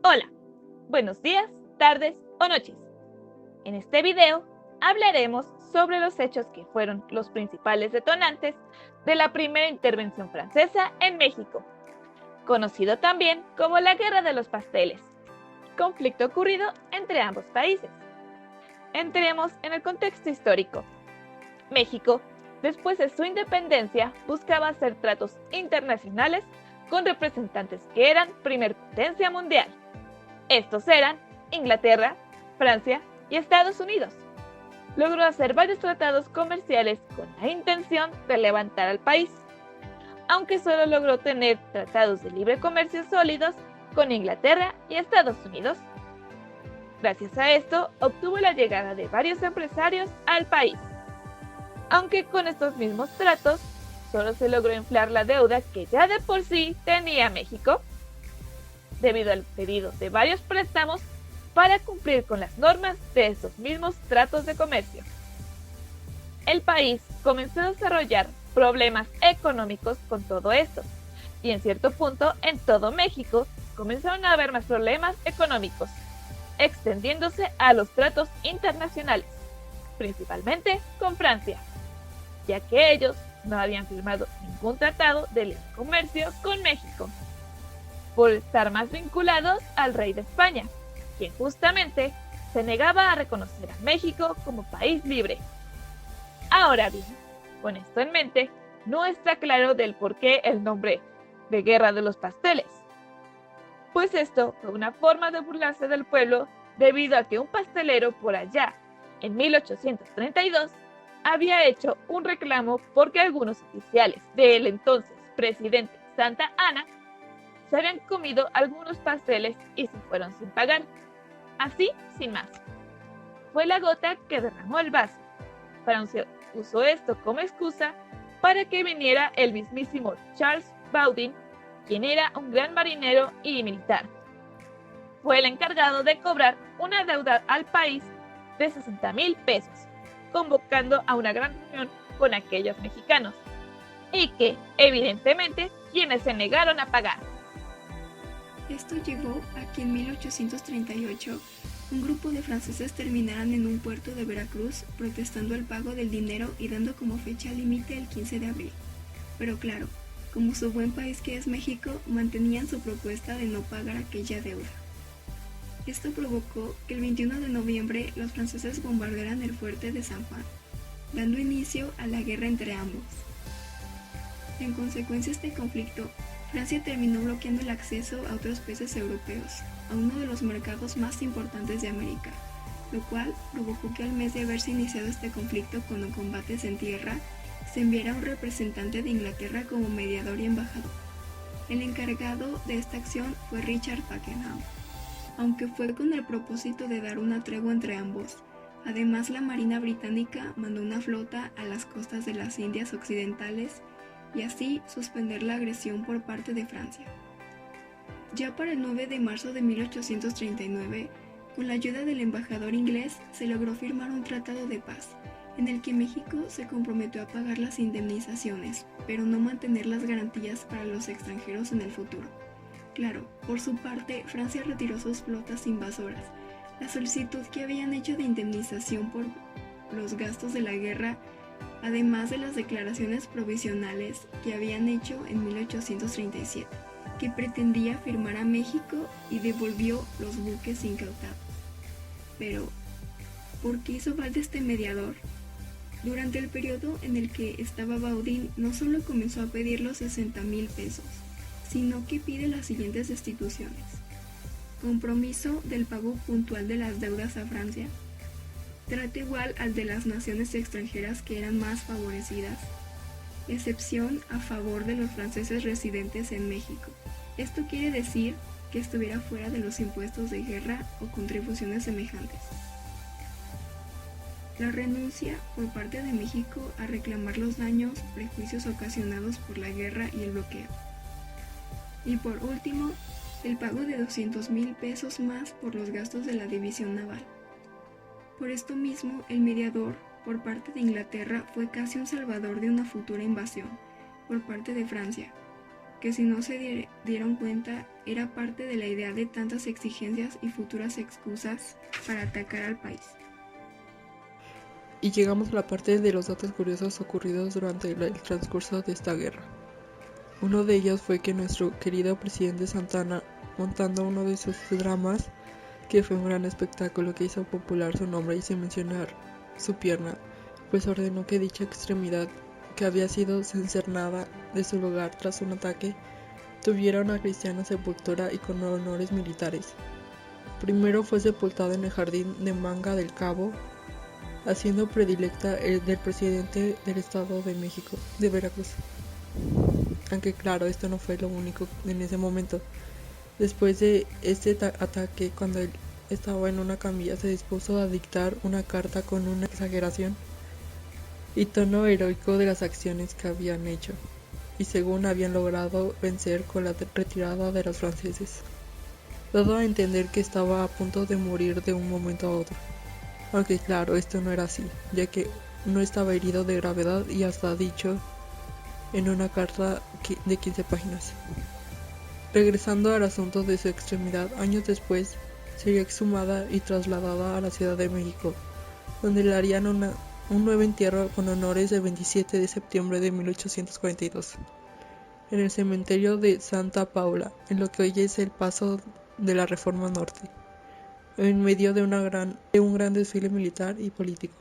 Hola, buenos días, tardes o noches. En este video hablaremos sobre los hechos que fueron los principales detonantes de la primera intervención francesa en México, conocido también como la Guerra de los Pasteles, conflicto ocurrido entre ambos países. Entremos en el contexto histórico. México, después de su independencia, buscaba hacer tratos internacionales con representantes que eran primer potencia mundial. Estos eran Inglaterra, Francia y Estados Unidos. Logró hacer varios tratados comerciales con la intención de levantar al país, aunque solo logró tener tratados de libre comercio sólidos con Inglaterra y Estados Unidos. Gracias a esto, obtuvo la llegada de varios empresarios al país. Aunque con estos mismos tratos, solo se logró inflar la deuda que ya de por sí tenía México, debido al pedido de varios préstamos para cumplir con las normas de esos mismos tratos de comercio. El país comenzó a desarrollar problemas económicos con todo esto, y en cierto punto en todo México comenzaron a haber más problemas económicos, extendiéndose a los tratos internacionales, principalmente con Francia, ya que ellos no habían firmado ningún tratado de libre comercio con México, por estar más vinculados al rey de España, quien justamente se negaba a reconocer a México como país libre. Ahora bien, con esto en mente, no está claro del por qué el nombre de Guerra de los Pasteles, pues esto fue una forma de burlarse del pueblo debido a que un pastelero por allá, en 1832, había hecho un reclamo porque algunos oficiales del entonces presidente Santa Anna se habían comido algunos pasteles y se fueron sin pagar. Así, sin más. Fue la gota que derramó el vaso. Francia usó esto como excusa para que viniera el mismísimo Charles Baudin, quien era un gran marinero y militar. Fue el encargado de cobrar una deuda al país de 60,000 pesos, convocando a una gran reunión con aquellos mexicanos, y que, evidentemente, quienes se negaron a pagar. Esto llevó a que en 1838 un grupo de franceses terminaran en un puerto de Veracruz protestando el pago del dinero y dando como fecha límite el 15 de abril. Pero claro, como su buen país que es México, mantenían su propuesta de no pagar aquella deuda. Esto provocó que el 21 de noviembre los franceses bombardearan el fuerte de San Juan, dando inicio a la guerra entre ambos. En consecuencia de este conflicto, Francia terminó bloqueando el acceso a otros países europeos, a uno de los mercados más importantes de América, lo cual provocó que al mes de haberse iniciado este conflicto con los combates en tierra, se enviara un representante de Inglaterra como mediador y embajador. El encargado de esta acción fue Richard Pakenham, aunque fue con el propósito de dar una tregua entre ambos. Además, la Marina Británica mandó una flota a las costas de las Indias Occidentales y así suspender la agresión por parte de Francia. Ya para el 9 de marzo de 1839, con la ayuda del embajador inglés, se logró firmar un tratado de paz, en el que México se comprometió a pagar las indemnizaciones, pero no mantener las garantías para los extranjeros en el futuro. Claro, por su parte, Francia retiró sus flotas invasoras. La solicitud que habían hecho de indemnización por los gastos de la guerra, además de las declaraciones provisionales que habían hecho en 1837, que pretendía firmar a México y devolvió los buques incautados. Pero, ¿por qué hizo falta este mediador? Durante el periodo en el que estaba Baudin, no solo comenzó a pedir los 60,000 pesos, sino que pide las siguientes destituciones: compromiso del pago puntual de las deudas a Francia, trato igual al de las naciones extranjeras que eran más favorecidas, excepción a favor de los franceses residentes en México. Esto quiere decir que estuviera fuera de los impuestos de guerra o contribuciones semejantes. La renuncia por parte de México a reclamar los daños, prejuicios ocasionados por la guerra y el bloqueo. Y por último, el pago de 200,000 pesos más por los gastos de la división naval. Por esto mismo, el mediador, por parte de Inglaterra, fue casi un salvador de una futura invasión, por parte de Francia, que si no se dieron cuenta era parte de la idea de tantas exigencias y futuras excusas para atacar al país. Y llegamos a la parte de los datos curiosos ocurridos durante el transcurso de esta guerra. Uno de ellos fue que nuestro querido presidente Santana, montando uno de sus dramas, que fue un gran espectáculo que hizo popular su nombre y sin mencionar su pierna, pues ordenó que dicha extremidad, que había sido cercenada de su lugar tras un ataque, tuviera una cristiana sepultura y con honores militares. Primero fue sepultado en el jardín de Manga del Cabo, haciendo predilecta el del presidente del Estado de México, de Veracruz. Aunque claro, esto no fue lo único en ese momento. Después de este ataque, cuando él estaba en una camilla, se dispuso a dictar una carta con una exageración y tono heroico de las acciones que habían hecho, y según habían logrado vencer con la retirada de los franceses, dado a entender que estaba a punto de morir de un momento a otro. Aunque claro, esto no era así, ya que no estaba herido de gravedad y hasta dicho en una carta de 15 páginas. Regresando al asunto de su extremidad, años después sería exhumada y trasladada a la Ciudad de México, donde le harían un nuevo entierro con honores el 27 de septiembre de 1842, en el cementerio de Santa Paula, en lo que hoy es el Paso de la Reforma Norte, en medio de un gran desfile militar y político.